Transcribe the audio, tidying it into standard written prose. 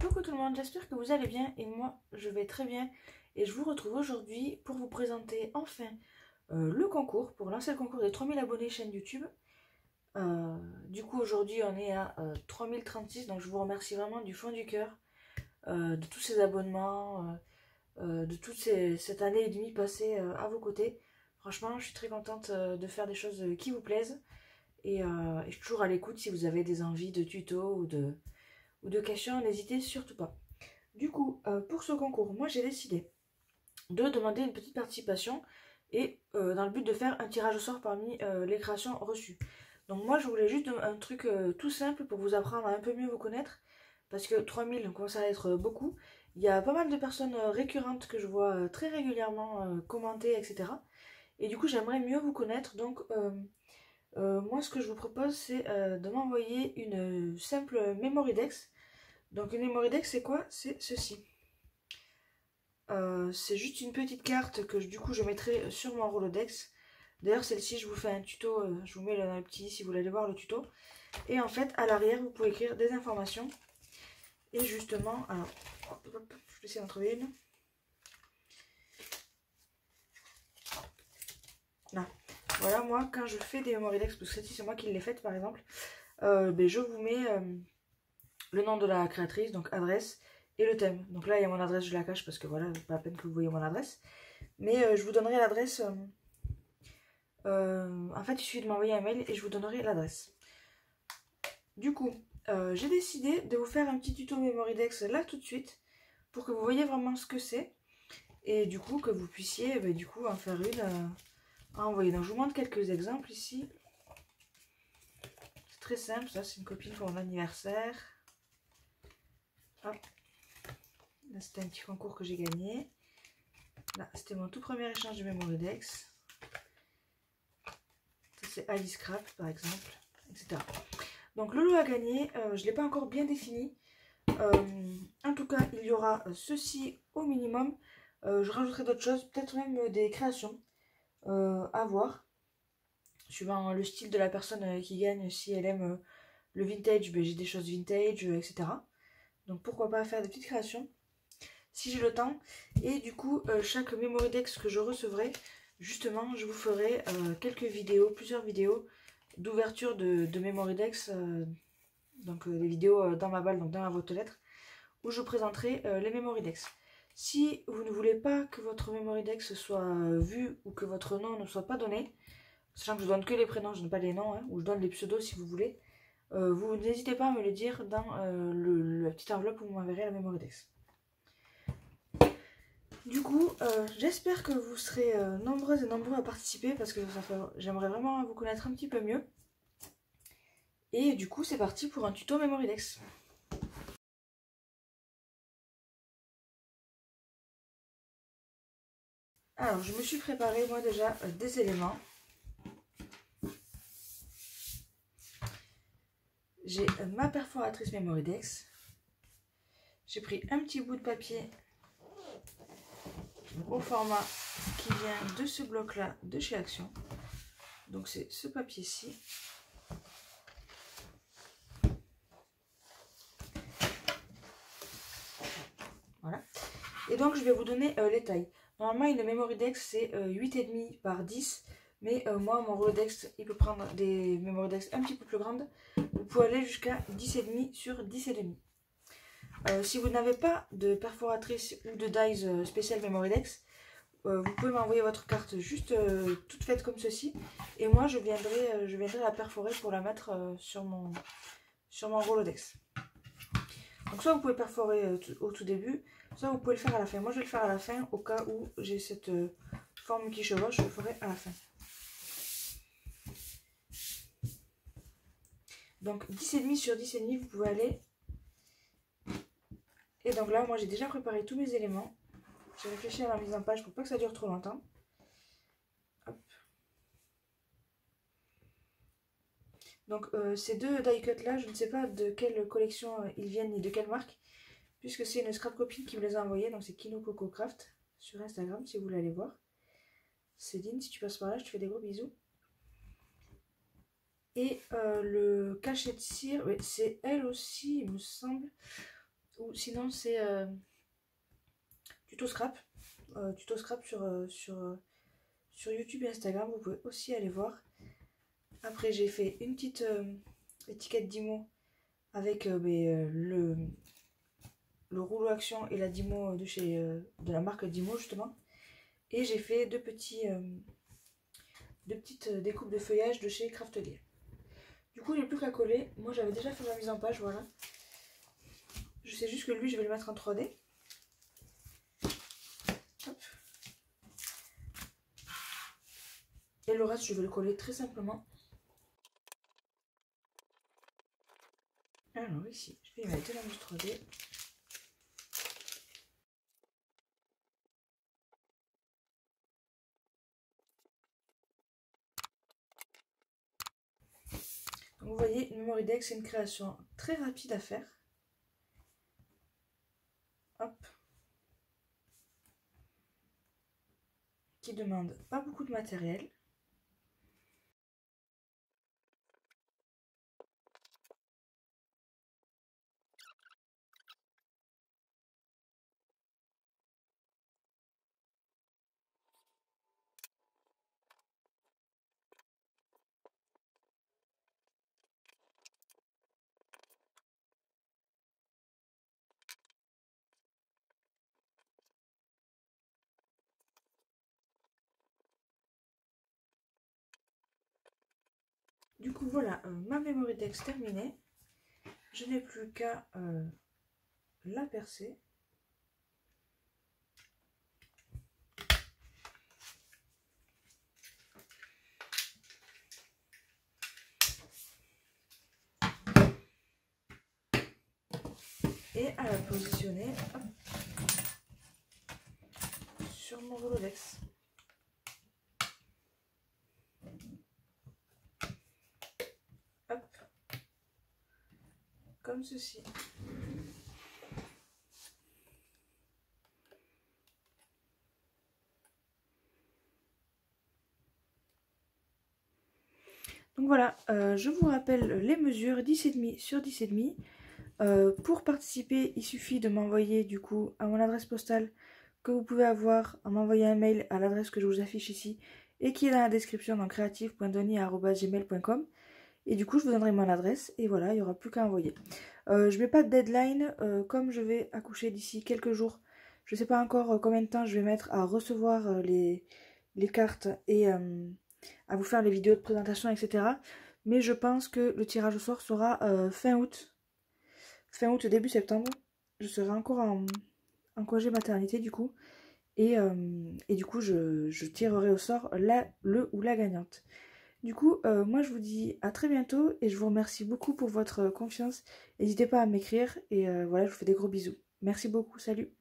Coucou tout le monde, j'espère que vous allez bien et moi je vais très bien et je vous retrouve aujourd'hui pour vous présenter enfin le concours, pour lancer le concours des 3000 abonnés chaîne YouTube. Du coup aujourd'hui on est à 3036, donc je vous remercie vraiment du fond du cœur de tous ces abonnements, de toute cette année et demie passée à vos côtés. Franchement je suis très contente de faire des choses qui vous plaisent et je suis toujours à l'écoute si vous avez des envies de tutos ou de questions, n'hésitez surtout pas. Du coup, pour ce concours, moi j'ai décidé de demander une petite participation et dans le but de faire un tirage au sort parmi les créations reçues. Donc moi je voulais juste un truc tout simple pour vous apprendre à un peu mieux vous connaître, parce que 3000 commence à être beaucoup. Il y a pas mal de personnes récurrentes que je vois très régulièrement commenter, etc. Et du coup j'aimerais mieux vous connaître, donc moi ce que je vous propose c'est de m'envoyer une simple Memorydex. Donc une Memorydex c'est quoi? C'est ceci. C'est juste une petite carte que du coup je mettrai sur mon Rolodex. D'ailleurs celle-ci je vous fais un tuto, je vous mets dans le petit si vous voulez aller voir le tuto. Et en fait à l'arrière vous pouvez écrire des informations. Et justement, alors je vais essayer d'en trouver une. Là. Voilà, moi quand je fais des Memorydex, parce que celle-ci c'est moi qui l'ai faite par exemple, je vous mets le nom de la créatrice, donc adresse, et le thème. Donc là il y a mon adresse, je la cache parce que voilà, pas la peine que vous voyez mon adresse. Mais je vous donnerai l'adresse. En fait, il suffit de m'envoyer un mail et je vous donnerai l'adresse. Du coup, j'ai décidé de vous faire un petit tuto Memorydex là tout de suite pour que vous voyez vraiment ce que c'est et du coup que vous puissiez du coup en faire une à envoyer. Donc je vous montre quelques exemples ici. C'est très simple, ça c'est une copine pour mon anniversaire. Hop. Là c'était un petit concours que j'ai gagné. Là c'était mon tout premier échange de Memorydex. Ça c'est Alice Craft par exemple, etc. Donc le lot à gagner, je ne l'ai pas encore bien défini. En tout cas, il y aura ceci au minimum. Je rajouterai d'autres choses, peut-être même des créations à voir. Suivant le style de la personne qui gagne, si elle aime le vintage, j'ai des choses vintage, etc. Donc pourquoi pas faire des petites créations, si j'ai le temps. Et du coup, chaque Memorydex que je recevrai, justement, je vous ferai quelques vidéos, plusieurs vidéos d'ouverture de Memorydex. Donc les vidéos dans ma balle, donc dans ma boîte aux lettres, où je présenterai les Memorydex. Si vous ne voulez pas que votre Memorydex soit vu ou que votre nom ne soit pas donné, sachant que je donne que les prénoms, je ne donne pas les noms, ou je donne les pseudos si vous voulez, vous n'hésitez pas à me le dire dans la petite enveloppe où vous m'enverrez la Memorydex. Du coup, j'espère que vous serez nombreuses et nombreux à participer parce que j'aimerais vraiment vous connaître un petit peu mieux. Et du coup, c'est parti pour un tuto Memorydex. Alors, je me suis préparé moi déjà des éléments. J'ai ma perforatrice Memorydex. J'ai pris un petit bout de papier au format qui vient de ce bloc-là de chez Action. Donc c'est ce papier-ci. Voilà. Et donc je vais vous donner les tailles. Normalement une Memorydex c'est 8,5 par 10. Mais moi mon Rolodex il peut prendre des Memorydex un petit peu plus grandes. Vous pouvez aller jusqu'à 10,5 sur 10,5. Si vous n'avez pas de perforatrice ou de dies spécial Memorydex, vous pouvez m'envoyer votre carte juste toute faite comme ceci. Et moi je viendrai la perforer pour la mettre sur mon Rolodex. Donc soit vous pouvez perforer au tout début, soit vous pouvez le faire à la fin. Moi je vais le faire à la fin au cas où j'ai cette forme qui chevauche, je le ferai à la fin. Donc 10,5 sur 10,5 vous pouvez aller. Et donc là moi j'ai déjà préparé tous mes éléments. J'ai réfléchi à la mise en page pour pas que ça dure trop longtemps. Hop. Donc ces deux die cuts là, je ne sais pas de quelle collection ils viennent ni de quelle marque, puisque c'est une scrap copine qui me les a envoyés, donc c'est Kino Coco Craft sur Instagram si vous voulez aller voir. Céline, si tu passes par là, je te fais des gros bisous. Et le cachet de cire, c'est elle aussi, il me semble. ou sinon c'est tuto scrap. Tuto scrap sur YouTube et Instagram, vous pouvez aussi aller voir. Après j'ai fait une petite étiquette Dymo avec le rouleau action et la Dymo de la marque Dymo justement. Et j'ai fait deux petites découpes de feuillage de chez Craftelier. Du coup, il n'y a plus qu'à coller. Moi, j'avais déjà fait ma mise en page, voilà. Je sais juste que lui, je vais le mettre en 3D. Hop. Et le reste, je vais le coller très simplement. Alors ici, je vais y mettre la mousse 3D. Donc vous voyez, une Memory Deck, c'est une création très rapide à faire. Hop. Qui demande pas beaucoup de matériel. Du coup, voilà, ma Memory Deck terminée. Je n'ai plus qu'à la percer. Et à la positionner sur mon Rolodex. Hop. Comme ceci. Donc voilà, je vous rappelle les mesures 10,5 sur 10,5. Pour participer, il suffit de m'envoyer du coup à mon adresse postale que vous pouvez avoir à m'envoyer un mail à l'adresse que je vous affiche ici et qui est dans la description dans creative.dony@gmail.com. Et du coup, je vous donnerai mon adresse et voilà, il n'y aura plus qu'à envoyer. Je mets pas de deadline, comme je vais accoucher d'ici quelques jours. Je ne sais pas encore combien de temps je vais mettre à recevoir les cartes et à vous faire les vidéos de présentation, etc. Mais je pense que le tirage au sort sera fin août. Fin août, début septembre. Je serai encore en congé maternité du coup. Et du coup, je tirerai au sort le ou la gagnante. Du coup, moi je vous dis à très bientôt et je vous remercie beaucoup pour votre confiance. N'hésitez pas à m'écrire et voilà, je vous fais des gros bisous. Merci beaucoup, salut!